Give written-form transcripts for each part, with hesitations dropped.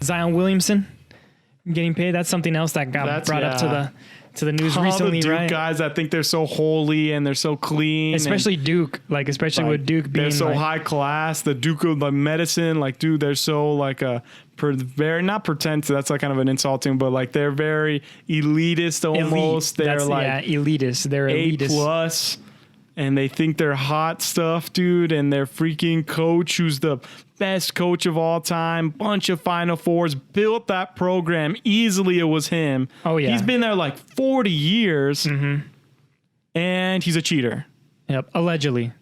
Zion Williamson getting paid. That's something else that got brought up to the news recently, the Duke right? Guys that think they're so holy and they're so clean, especially Duke, especially with Duke being they're so high class. The Duke of medicine, dude, they're so very not pretentious. That's kind of an insulting, but they're very elitist almost. Elite. They're elitist. They're elitist. A+. And they think they're hot stuff, dude. And their freaking coach, who's the best coach of all time, bunch of Final Fours, built that program. Easily it was him. Oh, yeah. He's been there 40 years. Mm-hmm. And he's a cheater. Yep. Allegedly.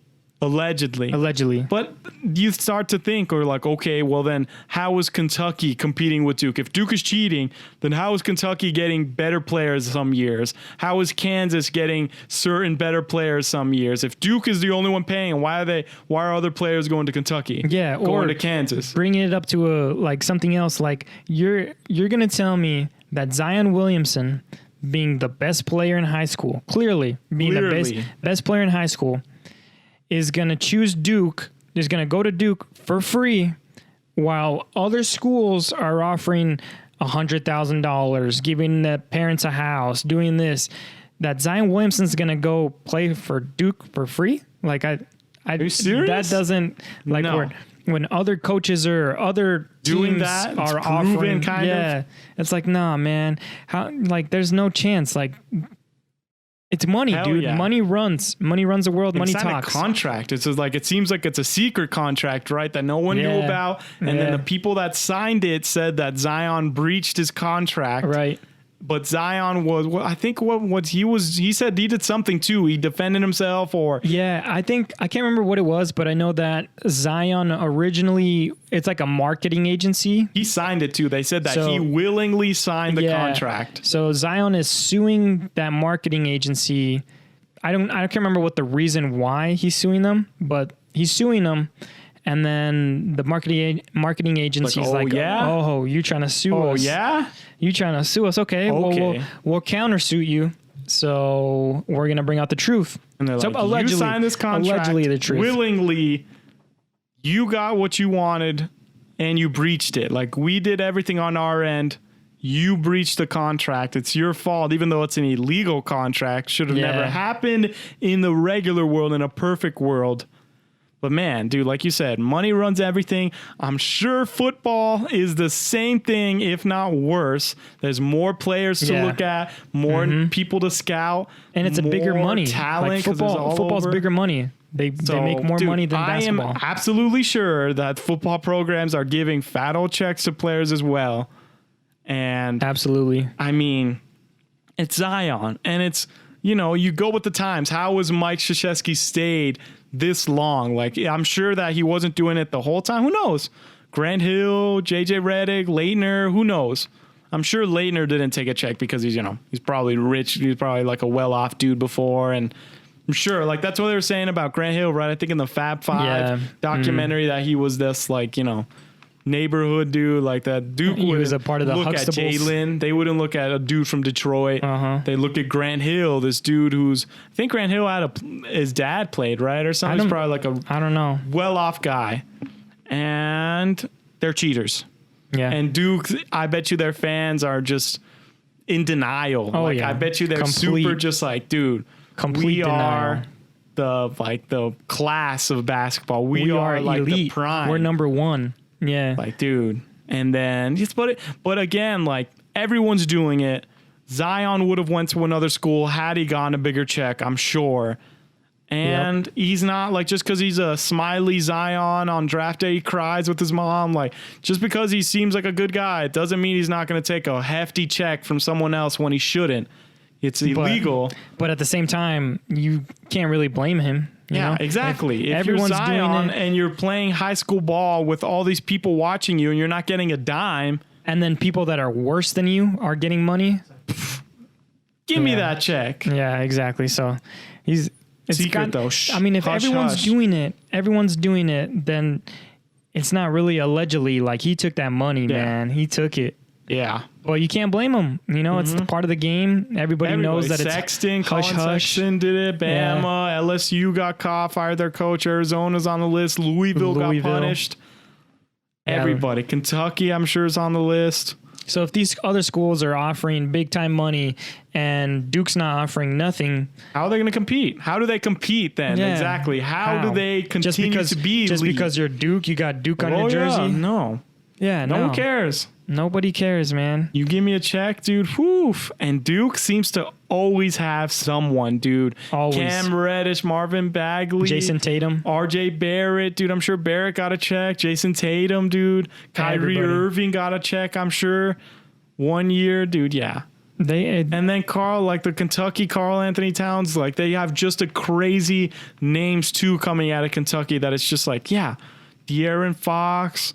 But you start to think, okay, well then how is Kentucky competing with Duke? If Duke is cheating, then how is Kentucky getting better players some years? How is Kansas getting certain better players some years? If Duke is the only one paying, why are other players going to Kentucky? Yeah, going to Kansas. Bringing it up to something else, you're going to tell me that Zion Williamson, being the best player in high school, clearly being the best player in high school, is going to choose Duke, is going to go to Duke for free, while other schools are offering $100,000, giving the parents a house, doing this, that Zion Williamson's going to go play for Duke for free? Are you serious? That doesn't, no. When other coaches or other doing teams that, are offering, kind of. It's nah, man. How, there's no chance. It's money, Hell dude. yeah. Money runs the world. Money talks. talks. A contract. It's just it seems like it's a secret contract, right? That no one knew about. And then the people that signed it said that Zion breached his contract. Right. But Zion he said he did something too. He defended himself I can't remember what it was, but I know that Zion originally, it's a marketing agency. He signed it too. They said that he willingly signed the contract. So Zion is suing that marketing agency. I can't remember what the reason why he's suing them, but he's suing them. And then the marketing agency's oh, you trying to sue us? Oh, yeah? You trying to sue us? Okay. Well, we'll countersuit you. So we're going to bring out the truth. And they're allegedly, you signed this contract allegedly the truth. Willingly. You got what you wanted and you breached it. We did everything on our end. You breached the contract. It's your fault, even though it's an illegal contract. Should have never happened in the regular world, in a perfect world. But man, dude, like you said, money runs everything. I'm sure football is the same thing, if not worse. There's more players to look at, more people to scout, and it's a bigger money. Talent, football's bigger money. They make more money than basketball. I am absolutely sure that football programs are giving fat old checks to players as well. And absolutely, I mean, it's Zion, and it's you go with the times. How was Mike Krzyzewski stayed this long? I'm sure that he wasn't doing it the whole time. Who knows? Grant Hill, JJ Redick, Leitner, who knows? I'm sure Leitner didn't take a check because he's probably rich. He's probably a well-off dude before. And I'm sure that's what they were saying about Grant Hill, right? I think in the Fab Five documentary that he was this neighborhood dude, that Duke was a part of the look Huxtables. At Jalen. They wouldn't look at a dude from Detroit. They look at Grant Hill, this dude I think Grant Hill his dad played, right, or something. He's probably I don't know, well-off guy, and they're cheaters. Yeah, and Duke, I bet you their fans are just in denial. Oh yeah, I bet you they're super just dude, we are the class of basketball. We are elite. The prime. We're number one. Yeah. Dude. And then but again, everyone's doing it. Zion would have went to another school had he gotten a bigger check, I'm sure. And he's not just because he's a smiley Zion on draft day, he cries with his mom. Just because he seems like a good guy, it doesn't mean he's not going to take a hefty check from someone else when he shouldn't. It's illegal. But at the same time, you can't really blame him. You know? Exactly. If you're Zion and you're playing high school ball with all these people watching you and you're not getting a dime. And then people that are worse than you are getting money. Give me that check. Yeah, exactly. So it's secret though. I mean, if everyone's doing it, then it's not really allegedly he took that money, man. He took it. Yeah. Well, you can't blame him. It's part of the game. Everybody knows that it's Sexton, hush. Sexton did it. Bama, LSU got caught, fired their coach. Arizona's on the list. Louisville got punished. Everybody. Kentucky, I'm sure, is on the list. So if these other schools are offering big time money and Duke's not offering nothing, how are they going to compete? How do they compete then? Yeah. Exactly. How do they continue to be just elite? because you're Duke, you got Duke on your jersey? Yeah, no. Yeah, no one cares. Nobody cares, man. You give me a check, dude. Whew. And Duke seems to always have someone, dude. Always. Cam Reddish, Marvin Bagley, Jason Tatum, RJ Barrett, dude. I'm sure Barrett got a check. Jason Tatum, dude. Kyrie Irving got a check, I'm sure. 1 year, dude. Yeah. And then the Kentucky Karl Anthony Towns, like they have just a crazy names too coming out of Kentucky that it's just like, yeah, De'Aaron Fox.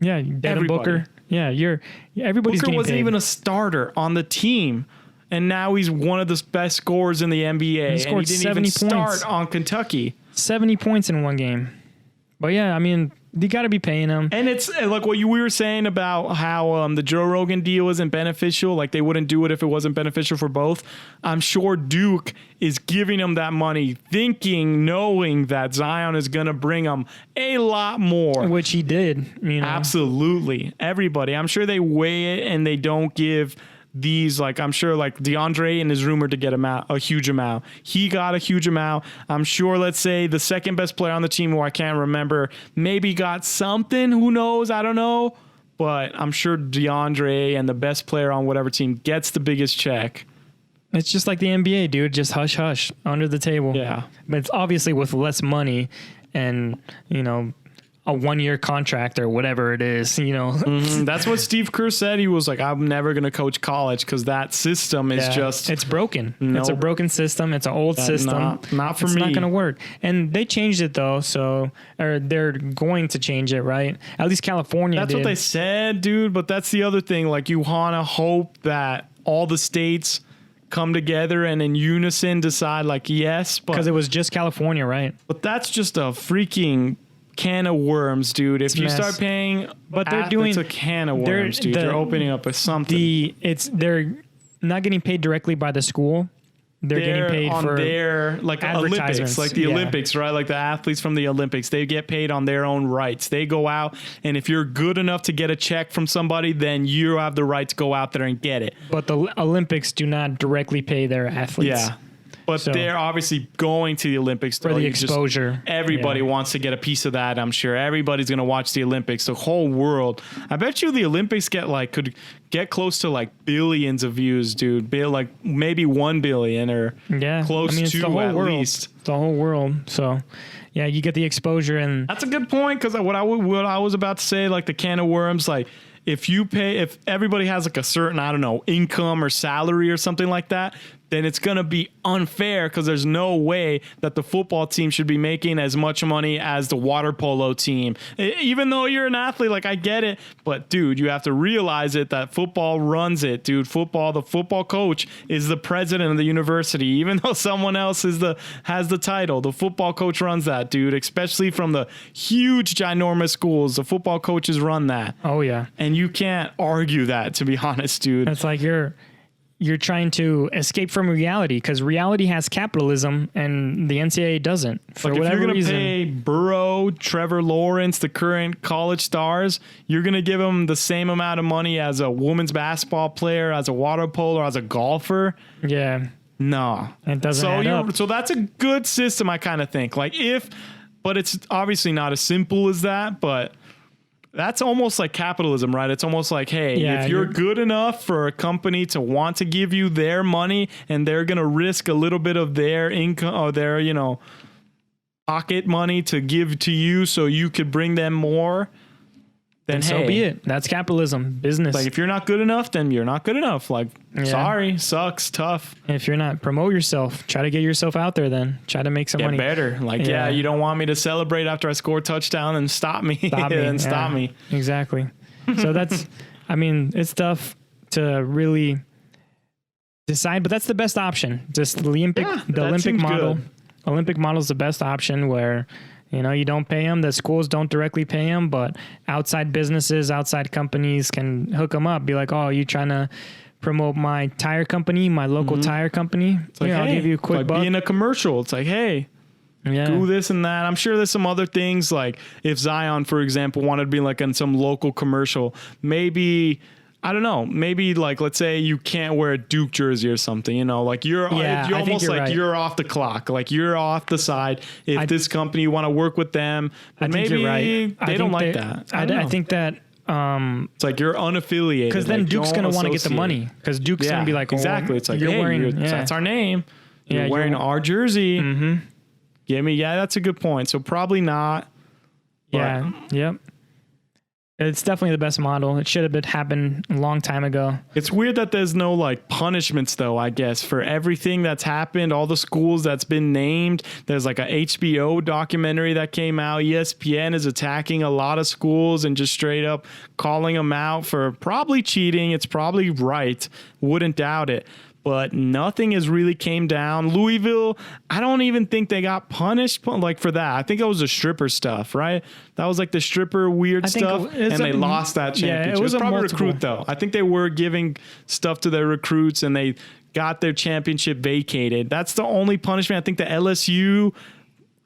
Yeah, Devin Booker. Yeah, everybody's Booker getting wasn't paid. even a starter on the team, and now he's one of the best scorers in the NBA. He scored and he didn't 70 even points. start on Kentucky. 70 points in one game. But yeah, I mean, you got to be paying him. And it's like what we were saying about how the Joe Rogan deal isn't beneficial. Like they wouldn't do it if it wasn't beneficial for both. I'm sure Duke is giving him that money, knowing that Zion is going to bring him a lot more. Which he did. Absolutely. Everybody. I'm sure they weigh it and they don't give these, like, I'm sure like DeAndre and is rumored to get a huge amount. He got a huge amount. I'm sure, let's say the second best player on the team, who I can't remember, maybe got something. Who knows? I don't know. But I'm sure DeAndre and the best player on whatever team gets the biggest check. It's just like the NBA, dude. Just hush, hush, under the table. Yeah. But it's obviously with less money and, a 1 year contract or whatever it is, That's what Steve Kerr said. He was like, I'm never going to coach college because that system is it's broken. Nope. It's a broken system. It's an old system. Not for me. It's not going to work. And they changed it though. Or they're going to change it, right? At least California That's what they said, dude. But that's the other thing. Like you want to hope that all the states come together and in unison decide like, yes. Because it was just California, right? But that's just a freaking can of worms, dude. If you start paying, but they're doing a can of worms, dude. They're opening up with something. They're not getting paid directly by the school. They're getting paid on for their like Olympics, like the Olympics, right? Like the athletes from the Olympics, they get paid on their own rights. They go out, and if you're good enough to get a check from somebody, then you have the right to go out there and get it. But the Olympics do not directly pay their athletes. Yeah. But they're obviously going to the Olympics for the exposure. Everybody wants to get a piece of that. I'm sure everybody's going to watch the Olympics. The whole world. I bet you the Olympics could get close to like billions of views, dude. Like maybe 1 billion or close to at least. It's the whole world. So yeah, you get the exposure, and that's a good point because what I was about to say, like the can of worms, like. If everybody has like a certain, I don't know, income or salary or something like that, then it's going to be unfair because there's no way that the football team should be making as much money as the water polo team. Even though you're an athlete, like I get it, but dude, you have to realize that football runs it, dude. The football coach is the president of the university, even though someone else has the title. The football coach runs that, dude, especially from the huge, ginormous schools. The football coaches run that. Oh, yeah. And you can't argue that, to be honest, dude. It's like you're trying to escape from reality because reality has capitalism and the NCAA doesn't. For whatever reason. If you're going to pay Burrow, Trevor Lawrence, the current college stars, you're going to give them the same amount of money as a women's basketball player, as a water polo, as a golfer. Yeah. No. It doesn't add up. So that's a good system, I kind of think. But it's obviously not as simple as that, but... That's almost like capitalism, right? It's almost like, hey, if you're good enough for a company to want to give you their money and they're going to risk a little bit of their income or their, pocket money to give to you so you could bring them more, then so be it. That's capitalism, business. Like if you're not good enough, then you're not good enough. Like, sorry, sucks, tough. If you're not, promote yourself. Try to get yourself out there then. Try to make some money. Get better. Like, you don't want me to celebrate after I score a touchdown and stop me. Stop me. Exactly. So that's, it's tough to really decide, but that's the best option. Just the Olympic model. Good. Olympic model is the best option where, you don't pay them. The schools don't directly pay them, but outside businesses, outside companies can hook them up. Be like, oh, you trying to promote my tire company, my local tire company? It's like, I'll give you a quick buck. Be in a commercial. It's like, hey, do this and that. I'm sure there's some other things, like if Zion, for example, wanted to be like in some local commercial, maybe, I don't know, maybe like, let's say you can't wear a Duke jersey or something, you know, like you're almost like right. You're off the clock, like you're off the side. If this company, you want to work with them, but maybe right. They don't like that. I think that it's like you're unaffiliated, because then like Duke's gonna want to get the money, because Duke's gonna be like, exactly. It's like, you're wearing, that's our name. You're wearing our jersey. Mm-hmm. That's a good point. So probably not. Yeah. Yep. It's definitely the best model. It should have happened a long time ago. It's weird that there's no like punishments though, I guess, for everything that's happened, all the schools that's been named. There's like a HBO documentary that came out. ESPN is attacking a lot of schools and just straight up calling them out for probably cheating. It's probably right. Wouldn't doubt it. But nothing has really came down. Louisville, I don't even think they got punished like for that. I think it was the stripper stuff, right? That was like the stripper weird stuff, and they lost that championship. It was probably recruit though. I think they were giving stuff to their recruits, and they got their championship vacated. That's the only punishment. I think the LSU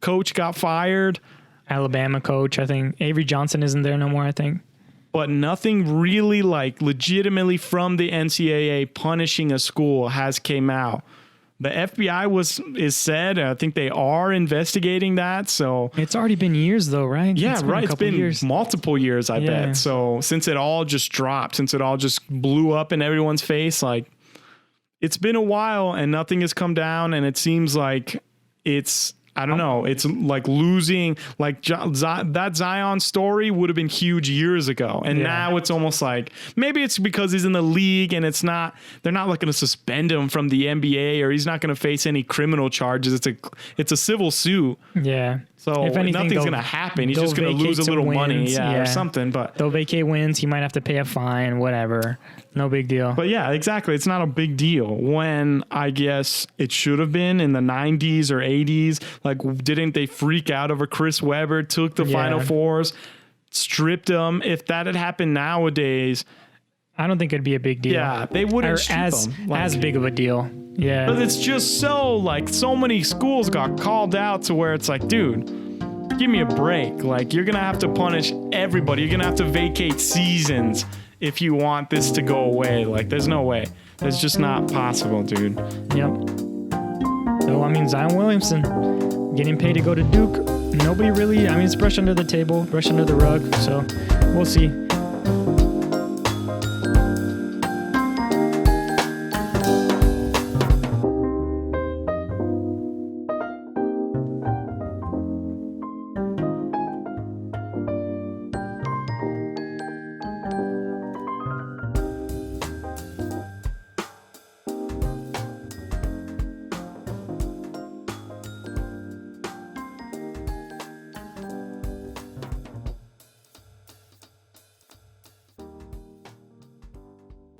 coach got fired. Alabama coach, I think Avery Johnson isn't there no more, I think. But nothing really like legitimately from the NCAA punishing a school has came out. The FBI is said, I think they are investigating that. So it's already been years though, right? Yeah, right. It's been multiple years, I bet. So since it all just dropped, since it all just blew up in everyone's face, like it's been a while and nothing has come down. And it seems like it's, I don't know. It's like losing, like that Zion story would have been huge years ago. And now it's almost like, maybe it's because he's in the league and they're not like going to suspend him from the NBA, or he's not going to face any criminal charges. It's a civil suit. Yeah. So if anything, nothing's going to happen. He's just going to lose a little money or something. But they'll vacate wins. He might have to pay a fine, whatever. No big deal. But yeah, exactly. It's not a big deal when I guess it should have been in the 90s or 80s. Like, didn't they freak out over Chris Webber, took the Final Fours, stripped them? If that had happened nowadays, I don't think it'd be a big deal. Yeah, they wouldn't strip them. As big of a deal. Yeah. But it's just so many schools got called out to where it's like, dude, give me a break. Like, you're going to have to punish everybody. You're going to have to vacate seasons if you want this to go away. Like, there's no way. It's just not possible, dude. Yep. So, I mean, Zion Williamson getting paid to go to Duke. Nobody really, it's brushed under the table, brushed under the rug. So, we'll see.